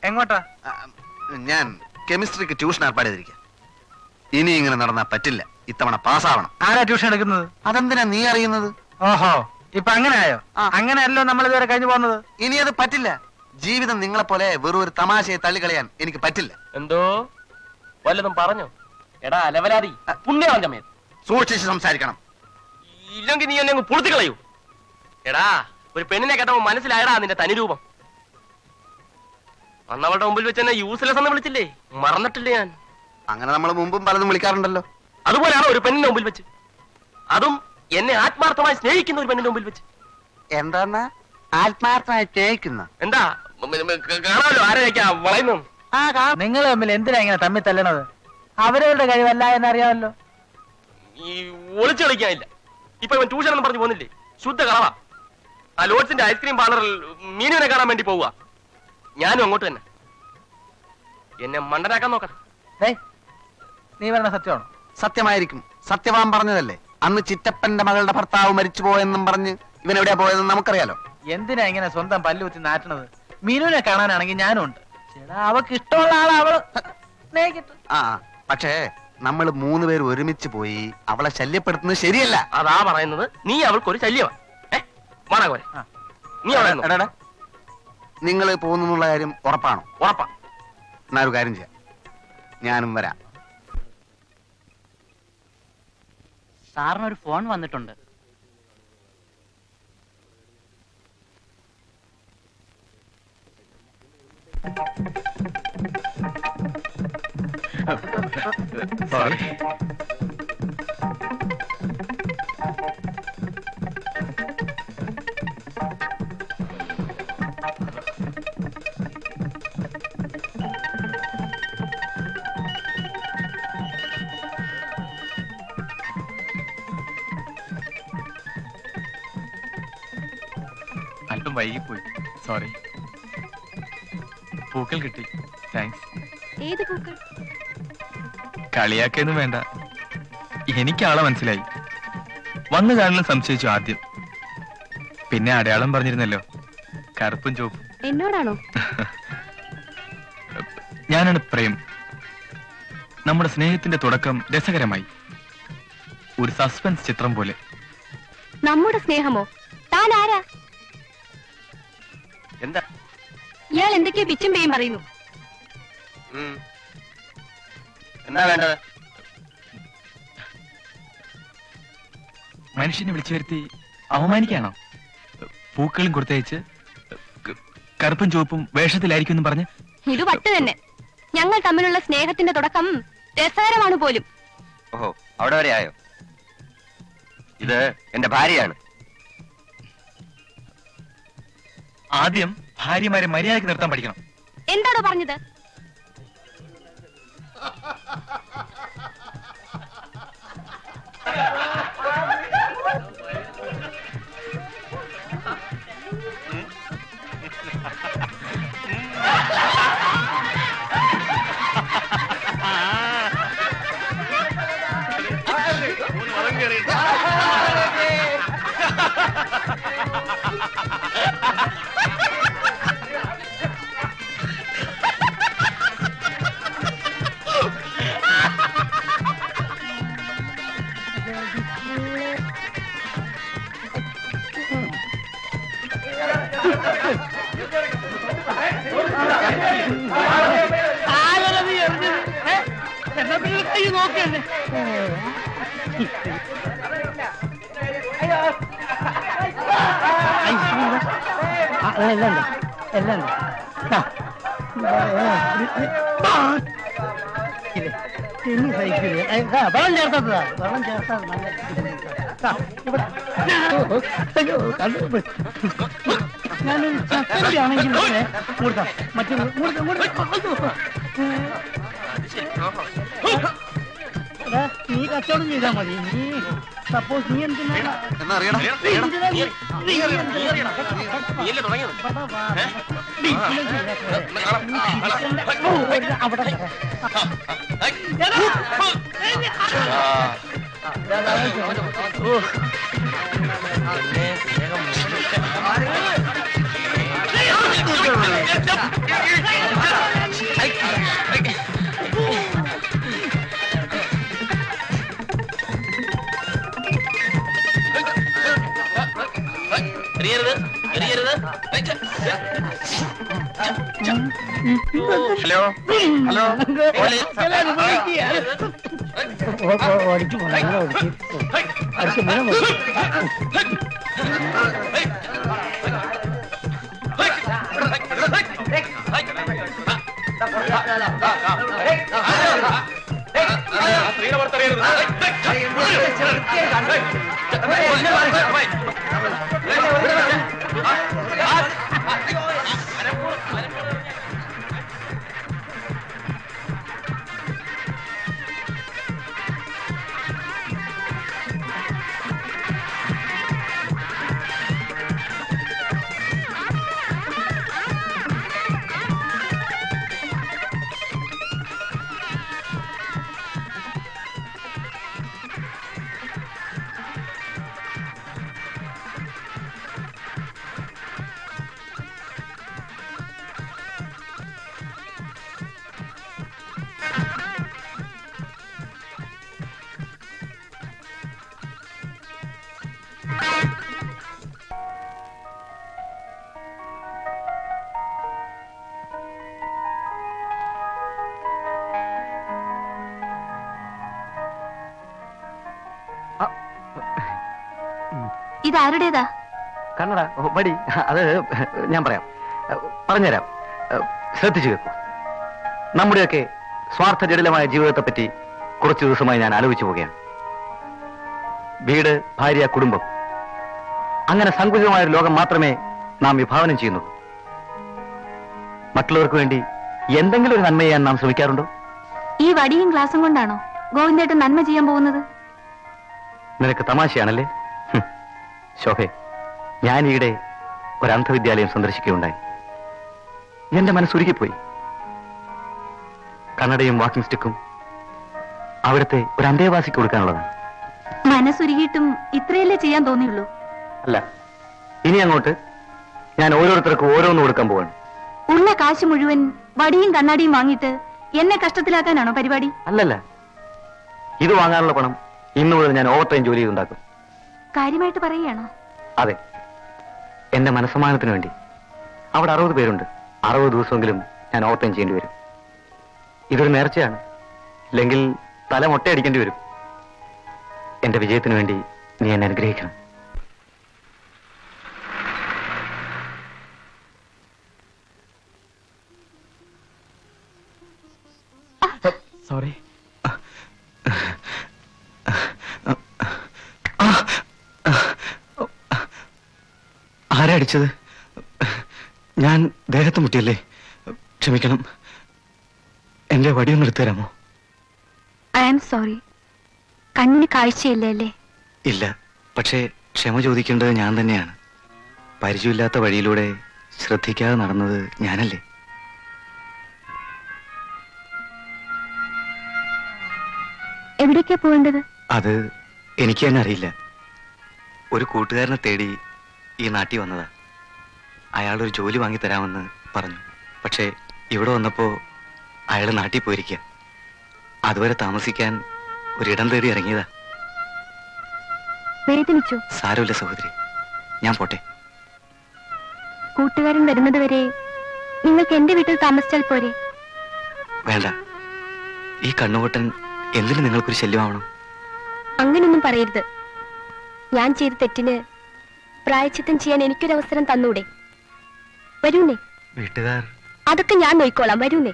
എങ്ങോട്ടാ? ഞാൻ കെമിസ്ട്രിക്ക് ട്യൂഷൻ ഏർപ്പാട് ചെയ്തിരിക്കുക. ഇനി ഇങ്ങനെ നടന്നാ പറ്റില്ല. ഇത്തവണ പാസ്സാവണം. ആരാ ട്യൂഷൻ എടുക്കുന്നത്? അതെന്തിനാ നീ അറിയുന്നത്? ഓഹോ, ഇപ്പൊ അങ്ങനെയായോ? അങ്ങനെയല്ലോ നമ്മൾ ഇതുവരെ കഴിഞ്ഞു പോകുന്നത്. ഇനി അത് പറ്റില്ല. ജീവിതം നിങ്ങളെ പോലെ വെറും ഒരു തമാശയെ തള്ളിക്കളയാൻ എനിക്ക് പറ്റില്ല. എന്തോ വല്ലതും പറഞ്ഞോ? എടാ അലവലാതി, പുണ്യവാഞ്ചമേ, സൂക്ഷിച്ച് സംസാരിക്കണം. ഇല്ലെങ്കിൽ നീ എന്നെ അങ്ങ് പൊളുത്തി കളയൂ. എടാ, ഒരു പെണ്ണിനെ കേട്ടപ്പോ മനസ്സിലായടാ നിന്റെ തനിരൂപം. അന്നവളുടെ മുമ്പിൽ വെച്ച് എന്നെ യൂസ്ലെസ് എന്ന് വിളിച്ചില്ലേ? മറന്നിട്ടില്ലേ ഞാൻ? അങ്ങനെ നമ്മൾ മുമ്പും പലതും വിളിക്കാറുണ്ടല്ലോ. അതുപോലെയാണോ ഒരു പെണ്ണിന്റെ മുമ്പിൽ വെച്ച്? അതും എന്നെ ആത്മാർത്ഥമായി സ്നേഹിക്കുന്ന ഒരു പെണ്ണിന്റെ മുമ്പിൽ വെച്ച്. എന്താ ആത്മാർത്ഥമായി സ്നേഹിക്കുന്ന? എന്താ കാണാമല്ലോ ആരെയൊക്കെയാ വളയുന്നു. നിങ്ങൾ തമ്മിൽ എന്തിനാ ഇങ്ങനെ തമ്മിൽ തല്ലണത്? അവരവരുടെ കഴിവല്ല എന്നറിയാമല്ലോ. ഈ ഒളിച്ചു കളിക്കാനില്ല. ഇപ്പൊ ഇവൻ ട്യൂഷൻ എന്ന് പറഞ്ഞു പോകുന്നില്ലേ? ശുദ്ധ കളവാ. ആ ലോഡ്സിന്റെ ഐസ്ക്രീം പാർലറിൽ മീനുവിനെ കാണാൻ വേണ്ടി പോവുക. ഞാനും അങ്ങോട്ട് തന്നെ. എന്നെ മണ്ടനാക്കാൻ നോക്കണം. നീ പറഞ്ഞ സത്യമാണോ? സത്യമായിരിക്കും. സത്യവാൻ പറഞ്ഞതല്ലേ. അന്ന് ചിറ്റപ്പന്റെ മകളുടെ ഭർത്താവ് മരിച്ചു പോയെന്നും പറഞ്ഞ് ഇവൻ എവിടെയാ പോയതെന്ന് നമുക്കറിയാലോ. എന്തിനാ ഇങ്ങനെ സ്വന്തം പല്ലുകുത്തി നാറ്റണത്? മീനുവിനെ കാണാനാണെങ്കിൽ ഞാനും ഉണ്ട്. അവക്ക് ഇഷ്ടമുള്ള ആളെ അവള് ആ, പക്ഷേ നമ്മൾ 3 പേര് ഒരുമിച്ച് പോയി അവളെ ശല്യപ്പെടുത്തുന്നത് ശരിയല്ല. അതാ പറയുന്നത്. നീ അവൾക്കൊരു ശല്യമാണ്. നീ അവിടെ നിങ്ങൾ പോകുന്നുള്ള കാര്യം ഉറപ്പാണോ? ഉറപ്പാ. എന്നാ ഒരു കാര്യം ചെയ്യാം, ഞാനും വരാം. സാറിനൊരു ഫോൺ വന്നിട്ടുണ്ട്. സോറി. അല്പം വൈകിപ്പോയി, സോറി. പൂക്കൾ കിട്ടി, താങ്ക്സ്. ഏത് പൂക്കൾ? കളിയാക്കൊന്നും വേണ്ട, എനിക്ക് ആളെ മനസ്സിലായി. വന്നു കാണലും സംശയിച്ചു ആദ്യം, പിന്നെ അടയാളം പറഞ്ഞിരുന്നല്ലോ, കറുപ്പും ചുവപ്പും. എന്നോടാണോ? ഞാനാണ് പ്രേം. നമ്മുടെ സ്നേഹത്തിന്റെ തുടക്കം രസകരമായി, ഒരു സസ്പെൻസ് ചിത്രം പോലെ. നമ്മുടെ സ്നേഹമോ? താൻ ആരാ? എന്താ ഇയാൾ എന്തൊക്കെയോ പിച്ചും പേയും പറയുന്നു. എന്താ വേണ്ടത്? മനുഷ്യനെ വിളിച്ചു വരുത്തി അവമാനിക്കാണോ? പൂക്കളും കൊടുത്തയച്ച് കറുപ്പും ചുവപ്പും വേഷത്തിലായിരിക്കും എന്ന് പറഞ്ഞ്. ഇത് വട്ട് തന്നെ. ഞങ്ങൾ തമ്മിലുള്ള സ്നേഹത്തിന്റെ തുടക്കം രസകരമാണ് പോലും. ഓഹോ, അവിടെ വരെ ആയോ? ഇത് എന്റെ ഭാര്യയാണ്. ആദ്യം ഭാര്യമാരെ മര്യാദയ്ക്ക് നിർത്താൻ പഠിക്കണം. എന്താണോ പറഞ്ഞത്? വെള്ളം ചേർത്തതാ, വെള്ളം ചേർത്താ നല്ല. ഞാനൊരു ആണെങ്കിൽ കൊടുക്കാം. മറ്റൊരു നീ കച്ചവടം ചെയ്താൽ മതി. നീ സപ്പോസ് നീ എന്തിനാ അവിടെ ഹലോ ഹലോ പോലീസ്. സ്ത്രീയുടെ പുറത്തറിയരുത്. ഇതാരുടേതാ? കണ്ണട വടി. അത് ഞാൻ പറയാം, പറഞ്ഞുതരാം. ശ്രദ്ധിച്ചു കേൾക്കൂ. നമ്മുടെയൊക്കെ സ്വാർത്ഥ ജടിലമായ ജീവിതത്തെ പറ്റി കുറച്ചു ദിവസമായി ഞാൻ ആലോചിച്ചു പോവുകയാണ്. വീട്, ഭാര്യ, കുടുംബം, അങ്ങനെ സങ്കുചിതമായ ഒരു ലോകം മാത്രമേ നാം വിഭാവനം ചെയ്യുന്നുള്ളൂ. മറ്റുള്ളവർക്ക് വേണ്ടി എന്തെങ്കിലും ഒരു നന്മ ചെയ്യാൻ നാം ശ്രമിക്കാറുണ്ടോ? ഈ വടിയും ഗ്ലാസും കൊണ്ടാണോ ഗോവിന്ദേട്ടൻ നന്മ ചെയ്യാൻ പോകുന്നത്? നിനക്ക് തമാശയാണല്ലേ? ശോഭെ, ഞാൻ ഈയിടെ ഒരു അന്ധവിദ്യാലയം സന്ദർശിക്കുകയുണ്ടായി. എന്റെ മനസ്സുരുകിപ്പോയി. കണ്ണടയും വാക്കിംഗ് സ്റ്റിക്കും അവിടുത്തെ ഒരു അന്തേവാസിക്ക് കൊടുക്കാനുള്ളതാണ്. മനസ്സുരുകിയിട്ടും ഇത്രയല്ലേ ചെയ്യാൻ തോന്നിയുള്ളൂ? അല്ല, ഇനി അങ്ങോട്ട് ഞാൻ ഓരോരുത്തർക്കും ഓരോന്ന് കൊടുക്കാൻ പോവാണ്. ഉള്ള കാശ് മുഴുവൻ വടിയും കണ്ണാടിയും വാങ്ങിയിട്ട് എന്നെ കഷ്ടത്തിലാക്കാനാണോ പരിപാടി? അല്ലല്ല, ഇത് വാങ്ങാനുള്ള പണം ഇന്നു മുതൽ ഞാൻ ഓവർ ടൈം ജോലി ചെയ്തുണ്ടാക്കും. കാര്യമായിട്ട് പറയുകയാണോ? അതെ, എന്റെ മനസ്സമാനത്തിന് വേണ്ടി. അവിടെ 60 പേരുണ്ട്. 60 ദിവസമെങ്കിലും ഞാൻ ഓവർ ടൈം ചെയ്യേണ്ടി വരും. ഇതൊരു നേർച്ചയാണ്. ഇല്ലെങ്കിൽ തല മൊട്ടയടിക്കേണ്ടി വരും. എന്റെ വിജയത്തിന് വേണ്ടി നീ എന്നെ അനുഗ്രഹിക്കണം. സോറി. ആരാ അടിച്ചത്? ഞാൻ ദേഹത്ത് മുട്ടിയല്ലേ? ക്ഷമിക്കണം. എന്റെ വടിയൊന്ന് എടുത്തു തരാമോ? I am sorry. കണ്ണിന് കാഴ്ചയില്ലേ അല്ലേ? ഇല്ല, പക്ഷേ ക്ഷമ ചോദിക്കേണ്ടത് ഞാൻ തന്നെയാണ്. പരിചയമില്ലാത്ത വഴിയിലൂടെ ശ്രദ്ധിക്കാതെ നടന്നത് ഞാനല്ലേ? എവിടേക്കാ പോകേണ്ടത്? അത് എനിക്ക് തന്നെ അറിയില്ല. ഒരു കൂട്ടുകാരനെ തേടി ഈ നാട്ടിൽ വന്നതാ. അയാളൊരു ജോലി വാങ്ങി തരാമെന്ന് പറഞ്ഞു. പക്ഷേ ഇവിടെ വന്നപ്പോ അയാൾ നാട്ടിൽ പോയിരിക്കുക. അതുവരെ താമസിക്കാൻ ഒരിടം തേടി ഇറങ്ങിയതാ. വേദനിച്ചു? സാരമില്ല സഹോദരി, ഞാൻ പോട്ടെ. കൂട്ടുകാരൻ വരുന്നത് വരെ നിങ്ങൾക്ക് എന്റെ വീട്ടിൽ താമസിച്ചാൽ പോരെ? വേണ്ട, ഈ കണ്ണുപൊട്ടൻ എന്തിനു നിങ്ങൾക്കൊരു ശല്യമാവണം? അങ്ങനൊന്നും പറയരുത്. ഞാൻ ചെയ്ത തെറ്റിന് പ്രായച്ചിത്തം ചെയ്യാൻ എനിക്കൊരവസരം തന്നൂടെ? വരൂന്നേ. വീട്ടുകാർ അതൊക്കെ ഞാൻ നോക്കിക്കോളാം. വരൂന്നേ.